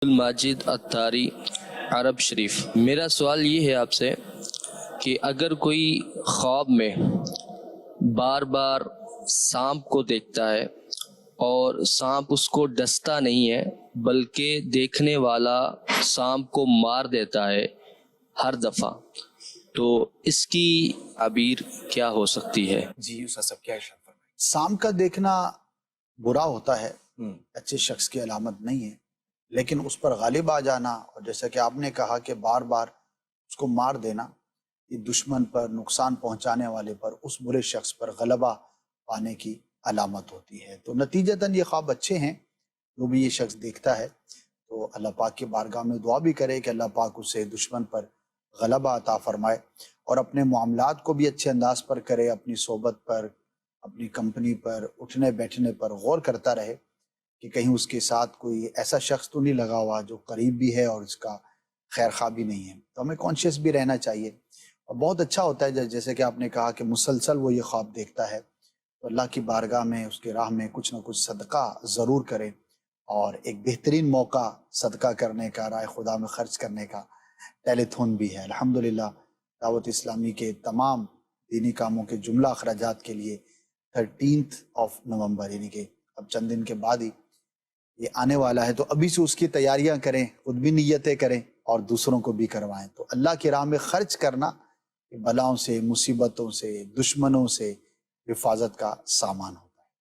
الماجد اتاری عرب شریف۔ میرا سوال یہ ہے آپ سے کہ اگر کوئی خواب میں بار بار سانپ کو دیکھتا ہے اور سانپ اس کو ڈستا نہیں ہے بلکہ دیکھنے والا سانپ کو مار دیتا ہے ہر دفعہ، تو اس کی تعبیر کیا ہو سکتی ہے؟ جی اس سب کیا ارشاد فرمائیں؟ سانپ کا دیکھنا برا ہوتا ہے، اچھے شخص کی علامت نہیں ہے، لیکن اس پر غالب آ جانا اور جیسا کہ آپ نے کہا کہ بار بار اس کو مار دینا، یہ دشمن پر، نقصان پہنچانے والے پر، اس برے شخص پر غلبہ پانے کی علامت ہوتی ہے۔ تو نتیجتاً یہ خواب اچھے ہیں، جو بھی یہ شخص دیکھتا ہے تو اللہ پاک کی بارگاہ میں دعا بھی کرے کہ اللہ پاک اسے دشمن پر غلبہ عطا فرمائے، اور اپنے معاملات کو بھی اچھے انداز پر کرے، اپنی صحبت پر، اپنی کمپنی پر، اٹھنے بیٹھنے پر غور کرتا رہے کہ کہیں اس کے ساتھ کوئی ایسا شخص تو نہیں لگا ہوا جو قریب بھی ہے اور اس کا خیر خواہ بھی نہیں ہے۔ تو ہمیں کانشیس بھی رہنا چاہیے، اور بہت اچھا ہوتا ہے جیسے کہ آپ نے کہا کہ مسلسل وہ یہ خواب دیکھتا ہے تو اللہ کی بارگاہ میں، اس کے راہ میں کچھ نہ کچھ صدقہ ضرور کرے، اور ایک بہترین موقع صدقہ کرنے کا، راہ خدا میں خرچ کرنے کا ٹیلی تھون بھی ہے۔ الحمدللہ دعوت اسلامی کے تمام دینی کاموں کے جملہ اخراجات کے لیے 13 نومبر یعنی کہ اب چند دن کے بعد ہی یہ آنے والا ہے، تو ابھی سے اس کی تیاریاں کریں، خود بھی نیتیں کریں اور دوسروں کو بھی کروائیں۔ تو اللہ کی راہ میں خرچ کرنا بلاؤں سے، مصیبتوں سے، دشمنوں سے حفاظت کا سامان ہو۔